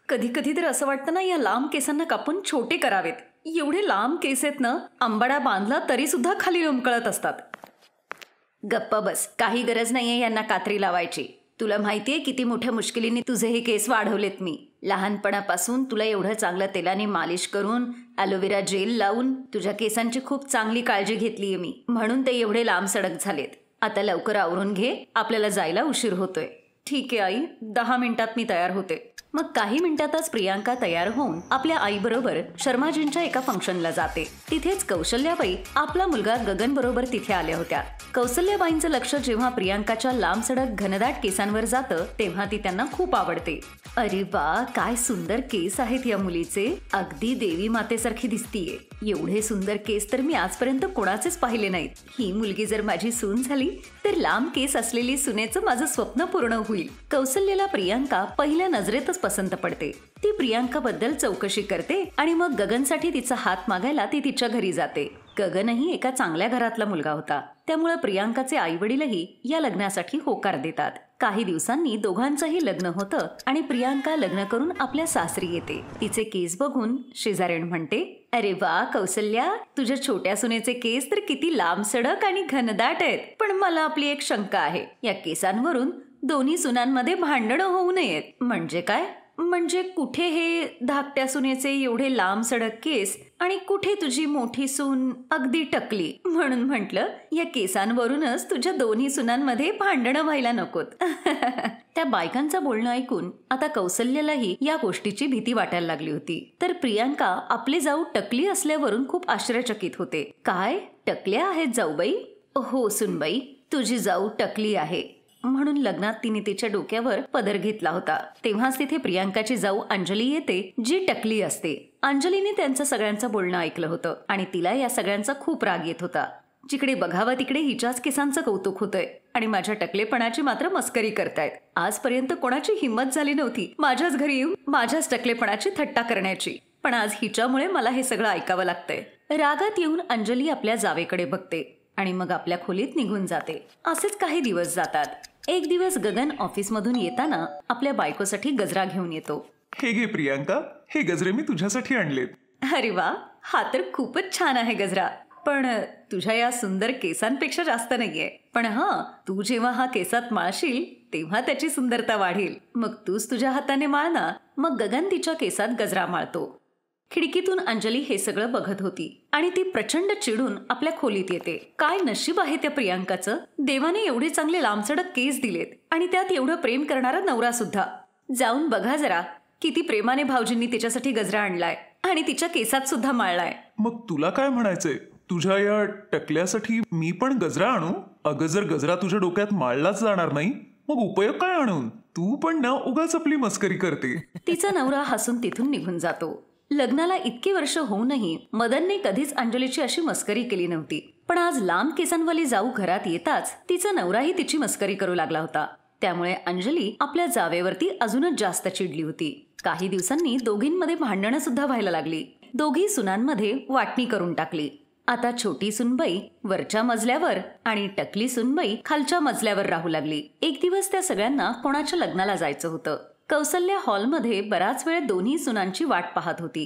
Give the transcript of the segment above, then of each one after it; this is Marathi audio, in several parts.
कधी कधी तर असं वाटतं ना, या लांब केसांना कापून छोटे करावेत. एवढे लांब केस आहेत ना, आंबाडा बांधला तरी सुद्धा खाली लोंबकळत असतात. गप्प बस, काही गरज नाहीये यांना कात्री लावायची. तुला माहितीये किती मोठ्या मुश्किलीने तुझे हे केस वाढवलेत मी. लहानपणापासून तुला एवढं चांगलं तेलाने मालिश करून, ॲलोवेरा जेल लावून तुझ्या केसांची खूप चांगली काळजी घेतलीये मी, म्हणून ते एवढे लांब सडक झालेत. आता लवकर आवरून घे, आपल्याला जायला उशीर होतोय. ठीक आहे आई, 10 मिनिटात मी तयार होते. मग काही मिनिटातच प्रियांका तयार होऊन आपल्या आईबरोबर शर्माजींच्या एका फंक्शनला जाते. तिथेच कौशल्याबाई आपला मुलगा गगन बरोबर तिथे आल्या होत्या. कौशल्याबाईंचं लक्ष जेव्हा प्रियांकाच्या लांब सडक घनदाट केसांवर जातं तेव्हा ती त्यांना खूप आवडते. अरे वा, काय सुंदर केस आहेत या मुलीचे, अगदी देवी मातेसारखी दिसतीये. एवढे सुंदर केस तर मी आजपर्यंत कोणाचेच पाहिले नाहीत. ही मुलगी जर माझी सून झाली तर लांब केस असलेली सुनेचं माझं स्वप्न पूर्ण होईल. कौशल्याला प्रियांका पहिल्या नजरेतच पसंत पडते. ती प्रियांकाबद्दल चौकशी करते आणि मग गगनसाठी तिचा हात मागायला ती तिच्या घरी जाते. गगनही एका चांगल्या घरातला मुलगा होता, त्यामुळे प्रियांकाचे आई वडीलही या लग्नासाठी होकार देतात. काही दिवसांनी दोघांचंही लग्न होतं आणि प्रियांका लग्न करून आपल्या सासरी येते. तिचे केस बघून शेजारीण म्हणते, अरे वा कौशल्या, तुझ्या छोट्या सुनेचे केस तर किती लांब सडक आणि घनदाट आहेत. पण मला आपली एक शंका आहे, या केसांवरून दोन्ही सुनांमध्ये भांडणं होऊ नयेत. म्हणजे काय? म्हणजे कुठे हे धाकट्या सुनेचे एवढे लांब सडक केस आणि कुठे तुझी मोठी सून अगदी टकली. म्हणून म्हटलं, या केसांवरूनच तुझ्या दोन्ही सुनांमध्ये भांडणं व्हायला नकोत. त्या बायकांचं बोलणं ऐकून आता कौशल्यालाही या गोष्टीची भीती वाटायला लागली होती. तर प्रियांका आपली जाऊ टकली असल्यावरून खूप आश्चर्यचकित होते. काय, टकल्या आहेत जाऊबाई? हो सुनबाई, तुझी जाऊ टकली आहे. म्हणून लग्नात तिने तिच्या डोक्यावर पदर घेतला होता. तेव्हाच तिथे प्रियांकाची जाऊ अंजली येते, जी टकली असते. अंजलीने त्यांचं सगळ्यांचं बोलणं ऐकलं होतं आणि तिला या सगळ्यांचा खूप राग येत होता. जिकडे बघावं तिकडे हिच्याच केसांचं कौतुक होतंय आणि माझ्या टकलेपणाची मात्र मस्करी करतायत. आजपर्यंत कोणाची हिंमत झाली नव्हती माझ्याच घरी येऊन माझ्याच टकलेपणाची थट्टा करण्याची, पण आज हिच्यामुळे मला हे सगळं ऐकावं लागतंय. रागात येऊन अंजली आपल्या जावेकडे बघते आणि मग आपल्या खोलीत निघून जाते. असेच काही दिवस जातात. एक दिवस गगन ऑफिसमधून येताना आपल्या बायकोसाठी गजरा घेऊन येतो. हे घे प्रियांका, हे गजरे मी तुझ्यासाठी आणलेत. अरे वा, हा तर खूपच छान आहे गजरा, पण तुझ्या या सुंदर केसांपेक्षा जास्त नाहीये. पण तू जेव्हा हा केसात माळशील तेव्हा त्याची सुंदरता वाढेल. मग तूच तुझ्या हाताने माळ ना. मग गगन तिच्या केसात गजरा माळतो. खिडकीतून अंजली हे सगळं बघत होती आणि ती प्रचंड चिडून आपल्या खोलीत येते. काय नशीब आहे त्या प्रियांकाचं, देवाने एवढे चांगले लांबसडक केस दिलेत आणि त्यात एवढं प्रेम करणारा नवरा सुद्धा. जाऊन बघा जरा, किती प्रेमाने भाऊजींनी तिच्यासाठी गजरा आणलाय आणि तिच्या केसात सुद्धा माळलाय. मग तुला काय म्हणायचंय, तुझ्या या टकल्यासाठी मी पण गजरा आणू? अगं, जर गजरा तुझ्या डोक्यात माळलाच जाणार नाही मग उपयोग काय आणून? तू पण ना उगाच आपली मस्करी करते. तिचा नवरा हसून तिथून निघून जातो. लग्नाला इतकी वर्ष होऊनही मदनने कधीच अंजलीची अशी मस्करी केली नव्हती. पण आज लांब केसांवाली जाऊ घरात येताच तिचा नवराही तिची मस्करी करू लागला होता. त्यामुळे अंजली आपल्या जावेवरती अजूनच जास्त चिडली होती. काही दिवसांनी दोघींमध्ये भांडणं सुद्धा व्हायला लागली. दोघी सुनांमध्ये वाटणी करून टाकली. आता छोटी सुनबाई वरच्या मजल्यावर आणि टकली सुनबाई खालच्या मजल्यावर राहू लागली. एक दिवस त्या सगळ्यांना कोणाच्या लग्नाला जायचं होतं. कौशल्या हॉलमध्ये बराच वेळ दोन्ही सुनांची वाट पाहत होती.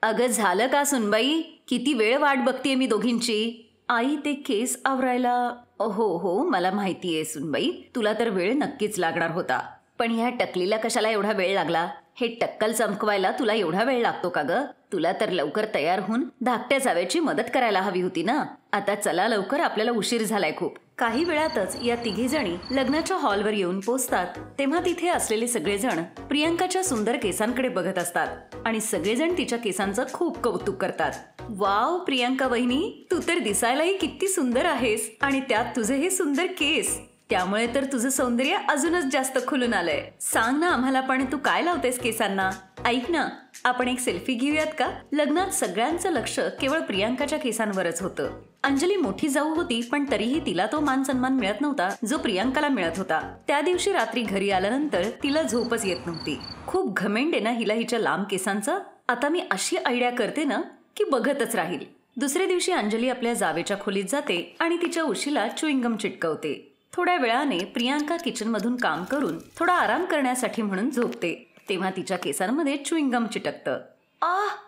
अगं झालं का सुनबाई, किती वेळ वाट बघतीये मी दोघींची. आई, ते केस आवरायला. हो मला माहितीये सुनबाई, तुला तर वेळ नक्कीच लागणार होता. पण ह्या टकलीला कशाला एवढा वेळ लागला? हे टक्कल चमकवायला तुला एवढा वेळ लागतो का ग? तुला तर लवकर तयार होऊन धाकट्या जावेची मदत करायला हवी होती ना. आता चला लवकर, आपल्याला उशीर झालाय खूप. काही वेळातच या तिघी जणी लग्नाच्या हॉलवर येऊन पोहोचतात. तेव्हा तिथे असलेले सगळेजण प्रियांकाच्या सुंदर केसांकडे बघत असतात आणि सगळेजण तिच्या केसांचं खूप कौतुक करतात. वाव प्रियांका वहिनी, तू तर दिसायलाही किती सुंदर आहेस आणि त्यात तुझे हे सुंदर केस, त्यामुळे तर तुझं सौंदर्य अजूनच जास्त खुलून आलंय. सांग ना आम्हाला पण, तू काय लावतेस केसांना? ऐक ना, आपण एक सेल्फी घेऊयात का? लग्नात सगळ्यांचं लक्ष केवळ प्रियांकाच्या केसांवरच होतं. अंजली मोठी जाऊ होती, पण तरीही तिला तो मान सन्मान मिळत नव्हता जो प्रियांकाला मिळत होता. त्या दिवशी रात्री घरी आल्यानंतर तिला झोपच येत नव्हती. खूप घमेंड आहे ना हिला हिच्या लांब केसांचा. आता मी अशी आयडिया करते ना की बघतच राहील. दुसऱ्या दिवशी अंजली आपल्या जावेच्या खोलीत जाते आणि तिच्या उशीला च्युइंगम चिटकवते. थोड्या वेळाने प्रियांका किचनमधून काम करून थोडा आराम करण्यासाठी म्हणून झोपते. तेव्हा तिच्या केसांमध्ये च्युइंगम चिटकतं.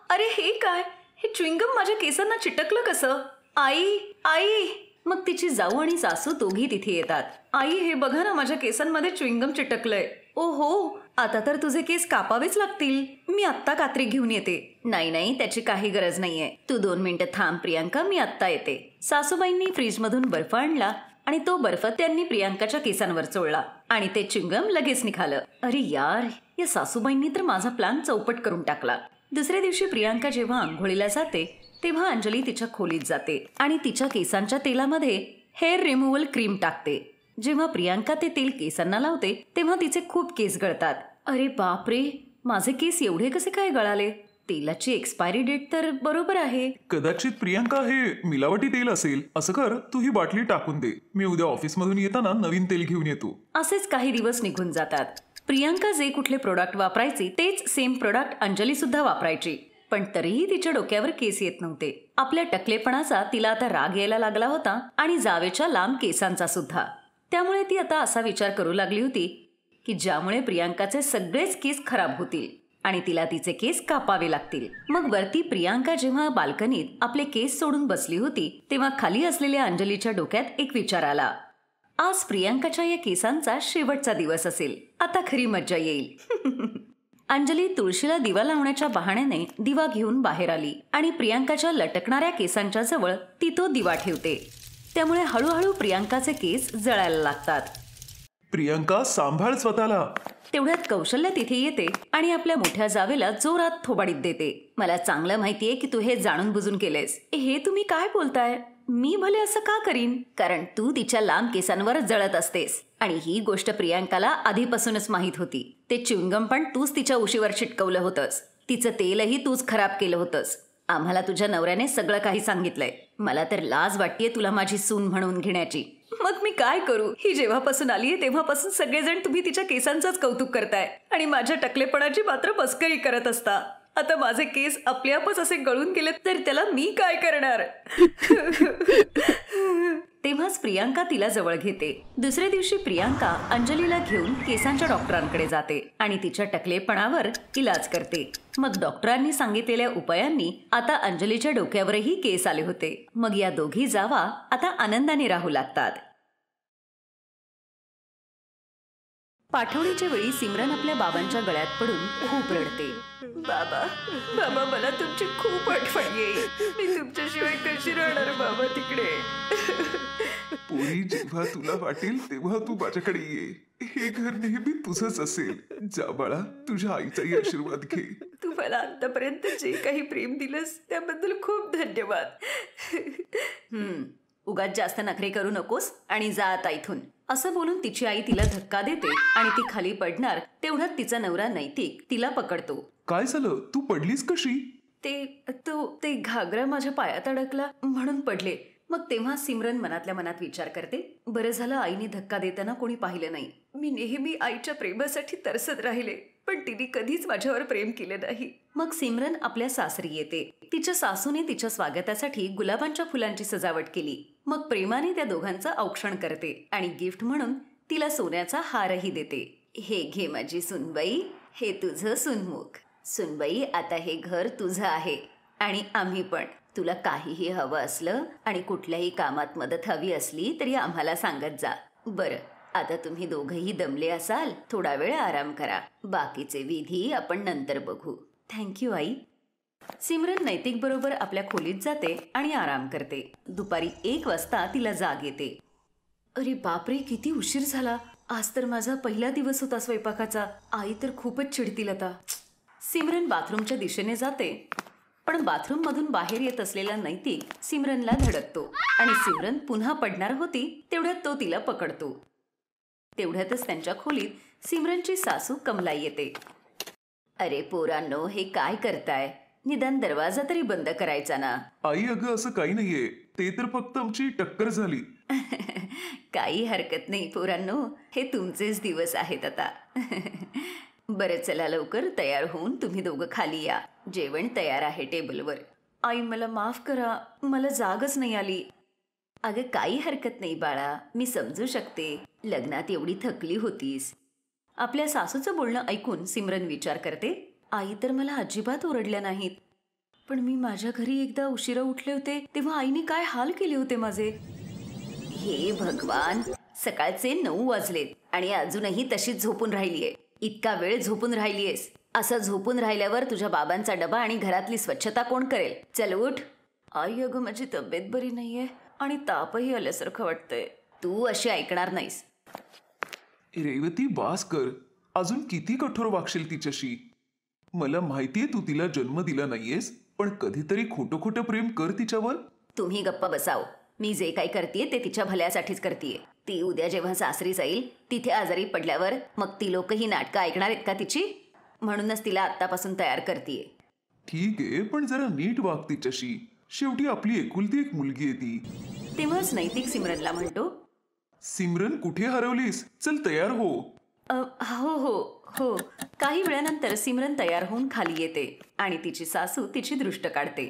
अरे हे काय, हे च्युइंगम माझ्या केसांना चिटकलं कसं? आई आई. मग तिची जाऊ आणि सासू दोघी तिथे येतात. आई हे बघा ना, माझ्या केसांमध्ये च्युइंगम चिटकलंय. ओहो, आता तर तुझे केस कापावेच लागतील. मी आत्ता कात्री घेऊन येते. नाही नाही, त्याची काही गरज नाहीये. तू 2 मिनिटं थांब प्रियांका, मी आत्ता येते. सासूबाईंनी फ्रीजमधून बर्फ आणला आणि तो बर्फ त्यांनी प्रियांकाच्या केसांवर चोळला आणि ते च्युइंगम लगेच निघालं. अरे यार, या सासूबाईंनी तर माझा प्लॅन चौपट करून टाकला. दुसऱ्या दिवशी प्रियांका जेव्हा आंघोळीला जाते तेव्हा अंजली तिच्या खोलीत जाते आणि तिच्या केसांच्या तेलामध्ये हेअर रिमूव्हल क्रीम टाकते. जेव्हा प्रियांका ते तेल केसांना लावते तेव्हा तिचे खूप केस गळतात. अरे बापरे, माझे केस एवढे कसे काय गळाले? तेलाची एक्सपायरी डेट तर बरोबर आहे. कदाचित प्रियांका हे मिलावटी तेल असेल. असं कर, तू ही बाटली टाकून दे. मी उद्या ऑफिसमधून येताना नवीन तेल घेऊन येतो. असेच काही दिवस निघून जातात. प्रियांका जे कुठले प्रोडक्ट वापरायचे तेच सेम प्रोडक्ट अंजली सुद्धा वापरायची, पण तरीही तिच्या डोक्यावर केस येत नव्हते. आपल्या टकलेपणाचा तिला आता राग यायला लागला होता आणि जावेच्या लांब केसांचा सुद्धा. त्यामुळे ती आता असा विचार करू लागली होती की ज्यामुळे प्रियांकाचे सगळेच केस खराब होतील आणि तिला तिचे केस कापावे लागतील. मग वरती प्रियांका जेव्हा बाल्कनीत आपले केस सोडून बसली होती तेव्हा खाली असलेल्या अंजलीच्या डोक्यात एक विचार आला. आज प्रियांकाच्या या केसांचा शेवटचा दिवस असेल. आता खरी मज्जा येईल. अंजली तुळशीला दिवा लावण्याच्या बहाण्याने दिवा घेऊन बाहेर आली आणि प्रियांकाच्या लटकणाऱ्या केसांच्या जवळ ती तो दिवा ठेवते. त्यामुळे हळूहळू प्रियांकाचे केस जळायला लागतात. प्रियांका, सांभाळ स्वतःला. तेवढ्यात कौशल्य तिथे येते आणि आपल्या मोठ्या जावेला जोरात थोबाडीत देते. मला चांगलं माहितीये की तू हे जाणून बुजून केलेस. हे तुम्ही काय बोलताय? मी भले असं का करीन? कारण तू तिच्या लांब केसांवर जळत असतेस आणि ही गोष्ट प्रियांकाला आधीपासूनच माहीत होती. ते च्युइंगम पण तूच तिच्या उशीवर चिटकवलं होतंस. तिचं तेलही तूच खराब केलं होतंस. आम्हाला तुझ्या नवऱ्याने सगळं काही सांगितलंय. मला तर लाज वाटतेय तुला माझी सून म्हणून घेण्याची. मग मी काय करू? ही जेव्हापासून आलीये तेव्हापासून सगळेजण तुम्ही तिच्या केसांचंच कौतुक करताय आणि माझ्या टकलेपणाची मात्र मस्करी करत असता. आता माझे केस आपल्यापच असे गळून गेले तर त्याला मी काय करणार? तेव्हाच प्रियांका तिला जवळ घेते. दुसऱ्या दिवशी प्रियांका अंजलीला घेऊन केसांच्या डॉक्टरांकडे जाते आणि तिच्या टकलेपणावर इलाज करते. मग डॉक्टरांनी सांगितलेल्या उपायांनी आता अंजलीच्या डोक्यावरही केस आले होते. मग या दोघी जावा आता आनंदाने राहू लागतात. पाठवणीच्या वेळी सिमरन आपल्या बाबांच्या गळ्यात पडून खूप रडते. बाबा बाबा, मला तुमची खूप आठवण येईल. मी तुमच्याशिवाय कशी राहणार बाबा तिकडे? पोरी, जेव्हा तुला वाटेल तेव्हा तू माझ्याकडे ये. हे घर नेहमी तुझंच असेल. जा बाळा, तुझ्या आईचाही आशीर्वाद घे. तू मला आतापर्यंत जे काही प्रेम दिलंस त्याबद्दल खूप धन्यवाद. उगाच जास्त नखरे करू नकोस आणि जा आता इथून. असं बोलून तिची आई तिला धक्का देते आणि ती खाली पडणार तेवढ्यात तिचा नवरा नैतिक तिला पकडतो. काय झालं? तू पडलीस कशी? ते घागरा माझ्या पायात अडकला म्हणून पडले. मग तेव्हा सिमरन मनातल्या मनात विचार करते, बरं झालं आईने धक्का देताना कोणी पाहिलं नाही. मी नेहमी आईच्या प्रेमासाठी तरसत राहिले, पण तिने कधीच माझ्यावर प्रेम केलं नाही. मग सिमरन आपल्या सासरी येते. तिच्या सासूने तिच्या स्वागतासाठी गुलाबांच्या फुलांची सजावट केली. मग प्रेमाने त्या दोघांचं औक्षण करते आणि गिफ्ट म्हणून तिला सोन्याचा हारही देते. हे घे माझी सुनबाई, हे तुझं सुनमुख. सुनबाई, आता हे घर तुझं आहे आणि आम्ही पण. तुला काहीही हवं असलं आणि कुठल्याही कामात मदत हवी असली तरी आम्हाला सांगत जा. बरं, आता तुम्ही दोघंही दमले असाल, थोडा वेळ आराम करा. बाकीचे विधी आपण नंतर बघू. थँक्यू आई. सिमरन नैतिक बरोबर आपल्या खोलीत जाते आणि आराम करते. दुपारी 1 वाजता तिला जाग येते. अरे बापरे, किती उशीर झाला. आज तर माझा पहिला दिवस होता स्वयंपाकाचा. आई तर खूपच चिडतील आता. सिमरन बाथरूमच्या दिशेने जाते, पण बाथरूम मधून बाहेर येत असलेला नैतिक सिमरनला धडकतो आणि सिमरन पुन्हा पडणार होती तेवढ्यात तो तिला पकडतो. तेवढ्यातच त्यांच्या खोलीत सिमरनची सासू कमलाई येते. अरे पोरांनो, हे काय करताय? निदान दरवाजा तरी बंद करायचा ना. आई, अगं असं काही नाहीये. ते तर फक्त आमची टक्कर झाली. काही हरकत नाही पोरांनो, हे तुमचेच दिवस आहेत आता. बरं, चला लवकर तयार होऊन तुम्ही दोघं खाली या. जेवण तयार आहे टेबलवर. आई, मला माफ करा, मला जागच नाही आली. अगं काही हरकत नाही बाळा, मी समजू शकते. लग्नात एवढी थकली होतीस. आपल्या सासूचं बोलणं ऐकून सिमरन विचार करते, आई तर मला अजिबात ओरडल्या नाहीत, पण मी माझ्या घरी एकदा उशिरा उठले होते तेव्हा आईने काय हाल केले होते माझे. हे भगवान, सकाळचे 9 वाजलेत आणि अजूनही तशीच झोपून राहिलीये. इतका वेळ झोपून राहिलीयेस. असं झोपून राहिल्यावर तुझ्या बाबांचा डबा आणि घरातली स्वच्छता कोण करेल? चल उठ. आई अगं, माझी तब्येत बरी नाहीये आणि तापही आल्यासारखं वाटतंय. तू अशी ऐकणार नाहीस. रेवती, बास कर. अजून किती कठोर वागशील तिच्याशी? मला माहितीये तू तिला जन्म दिला नाहीयेस, पण कधीतरी खोटं खोटं प्रेम कर तिच्यावर. तुम्ही गप्प बसाव. मी जे काही करतेय ते तिच्या भल्यासाठीच करतेय. ती उद्या जेव्हा सासरी जाईल तिथे आजारी पडल्यावर मग ती लोकही नाटकं ऐकणार आहेत का तिची? म्हणूनच तिला आत्तापासून तयार करतेय. ठीक आहे, पण जरा नीट वाग तिच्याशी. शेवटी आपली एकुलती एक मुलगी आहे ती. तेव्हाच नैतिक सिमरनला म्हणतो, सिमरन, कुठे हरवलीस? चल तयार हो. हो हो हो. काही वेळानंतर सिमरन तयार होऊन खाली येते आणि तिची सासू तिची दृष्ट काढते.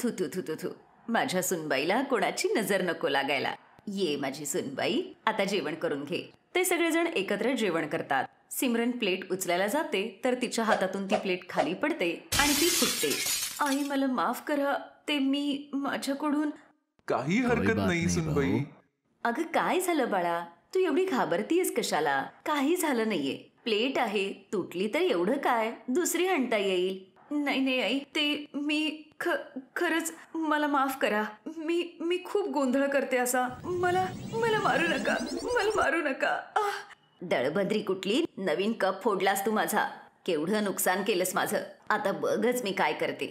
थू थू थू थू थू. माझ्या सुनबाईला कोणाची नजर नको लागायला. ये माझी सुनबाई, आता जेवण करून घे. ते सगळेजण एकत्र जेवण करतात. सिमरन प्लेट उचलायला जाते तर तिच्या हातातून ती प्लेट खाली पडते आणि ती फुटते. आई मला माफ करा, ते मी माझ्याकडून. काही हरकत नाही सुनबाई. अगं काय झालं बाळा, तू एवढी घाबरतीयस कशाला? काही झालं नाहीये. प्लेट आहे, तुटली तर एवढं काय, दुसरी आणता येईल. नाही नाही आई, ते मी खरंच मला माफ करा. मी खूप गोंधळ करते असा. मला मारू नका, मला मारू नका. दळभद्री कुठली, नवीन कप फोडलास तू माझा. केवढं नुकसान केलंस माझं. आता बघच मी काय करते.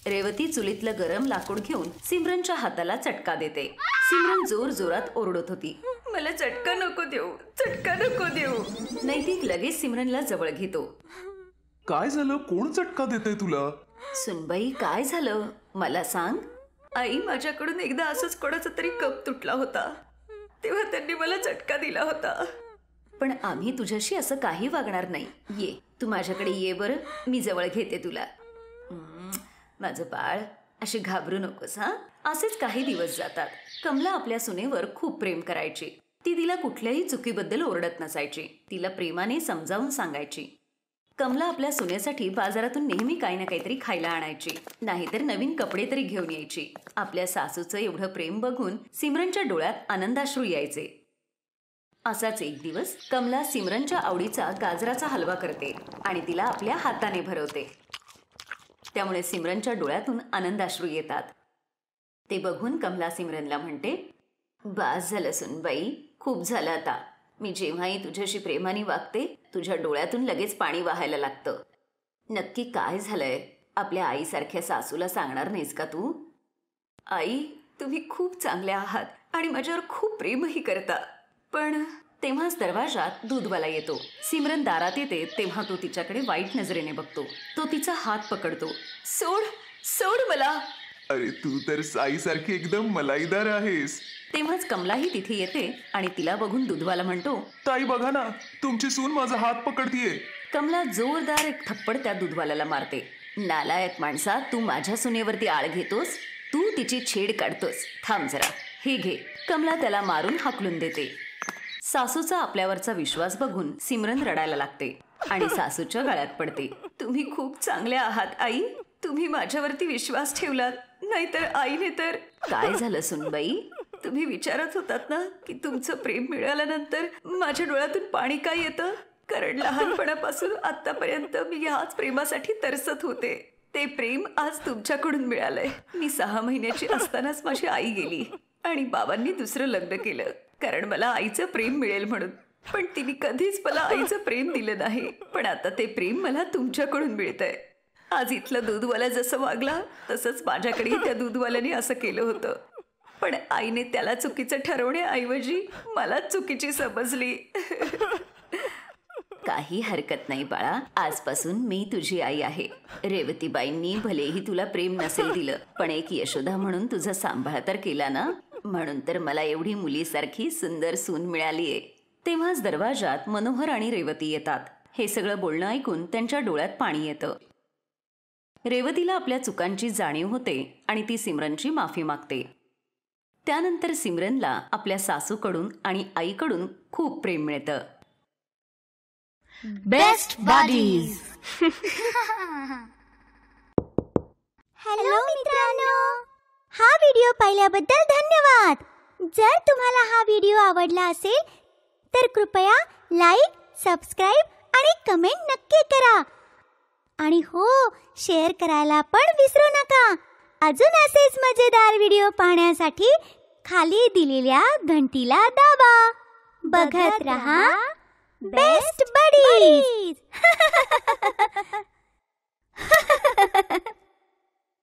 रेवती चुलीतलं गरम लाकूड घेऊन सिमरनच्या हाताला चटका देते. सिमरन जोर जोरात ओरडत होती, मला चटका नको देऊ, चटका नको देऊ. नैतिक लगेच सिमरनला जवळ घेतो. काय झालं? कोण चटका देतंय तुला? सुनबाई, काय झालं मला सांग. आई, माझ्याकडून एकदा असंच कोणाचा तरी कप तुटला होता, तेव्हा त्यांनी मला चटका दिला होता. पण आम्ही तुझ्याशी असं काही वागणार नाही. ये, तू माझ्याकडे ये बरं, मी जवळ घेते तुला. माझं बाळ, अशी घाबरू नकोस हा. असेच काही दिवस जातात. कमला आपल्या सुनेवर खूप प्रेम करायची. ती तिला कुठल्याही चुकीबद्दल ओरडत नसायची. तिला प्रेमाने समजावून सांगायची. कमला आपल्या सुनेसाठी बाजारातून नेहमी काही ना काहीतरी खायला आणायची, नाहीतर नवीन कपडे तरी घेऊन यायची. आपल्या सासूचं एवढं प्रेम बघून सिमरनच्या डोळ्यात आनंदाश्रू यायचे. असाच एक दिवस कमला सिमरनच्या आवडीचा गाजराचा हलवा करते आणि तिला आपल्या हाताने भरवते. त्यामुळे सिमरनच्या डोळ्यातून आनंदाश्रू येतात. ते बघून कमला सिमरनला म्हणते, बास झालं सुनबाई, खूप झालं आता. मी जेव्हाही तुझ्याशी प्रेमाने वागते तुझ्या डोळ्यातून लगेच पाणी वाहायला लागतं. नक्की काय झालंय? आपल्या आईसारख्या सासूला सांगणार नाहीस का तू? आई, तुम्ही खूप चांगल्या आहात आणि माझ्यावर खूप प्रेमही करता. पण तेव्हाच दरवाजात दूधवाला येतो. सिमरन दारात येते तेव्हा तो तिच्याकडे वाईट नजरेने बघतो. तो तिचा हात पकडतो. सोड, सोड मला. अरे, तू तर साईसारखी एकदम मलाईदार आहेस. तेव्हाच कमलाही तिथे येते आणि तिला बघून दूधवाला म्हणतो, ताई बघा ना, तुमची सून माझा हात पकडतीये. कमला जोरदार एक थप्पड त्या दूधवाल्याला मारते. नालायक माणसा, तू माझ्या सुनेवरती आळ घेतोस. तू तिची छेड काढतोस. थांब जरा, हे घे. कमला त्याला मारून हाकलून देते. सासूचा आपल्यावरचा विश्वास बघून सिमरन रडायला लागते आणि सासूच्या गळ्यात पडते. तुम्ही खूप चांगल्या आहात आई. तुम्ही माझ्यावरती विश्वास ठेवलात, नाहीतर आईने तर. काय झालं सुनबाई? तुम्ही विचारत होतात ना की तुमचं प्रेम मिळाल्यानंतर माझ्या डोळ्यातून पाणी काय येतं? कारण लहानपणापासून आतापर्यंत मी ह्याच प्रेमासाठी तरसत होते. ते प्रेम आज तुमच्याकडून मिळालंय. मी 6 महिन्याची असतानाच माझी आई गेली आणि बाबांनी दुसरं लग्न केलं, कारण मला आईचं प्रेम मिळेल म्हणून. पण तिने कधीच मला आईचं प्रेम दिलं नाही. पण आता ते प्रेम मला तुमच्याकडून मिळतंय. आज इथला दूधवाला जसं वागला तसंच माझ्याकडे त्या दूधवाल्याने असं केलं होतं. पण आईने त्याला चुकीचं ठरवण्याऐवजी मलाच चुकीची समजली. काही हरकत नाही बाळा, आजपासून मी तुझी आई आहे. रेवतीबाईंनी भलेही तुला प्रेम नसेल दिलं, पण एक यशोदा म्हणून तुझा सांभाळ तर केला ना. म्हणून तर मला एवढी मुलीसारखी सुंदर सून मिळालीये. तेव्हाच दरवाजात मनोहर आणि रेवती येतात. हे सगळं बोलणं ऐकून त्यांच्या डोळ्यात पाणी येतं. रेवतीला आपल्या चुकांची जाणीव होते आणि ती सिमरनची माफी मागते. त्यानंतर सिमरनला आपल्या सासूकडून आणि आईकडून खूप प्रेम मिळतं. Best buddies. हॅलो मित्रांनो, हा व्हिडिओ पाहिल्याबद्दल धन्यवाद. जर तुम्हाला हा व्हिडिओ आवडला असेल तर कृपया लाईक, सबस्क्राईब आणि कमेंट नक्की करा. आणि हो, शेअर करायला पण विसरू नका. अजून असेच मजेदार व्हिडिओ पाहण्यासाठी खाली दिलेल्या घंटीला दाबा. बघत रहा बेस्ट बडीज.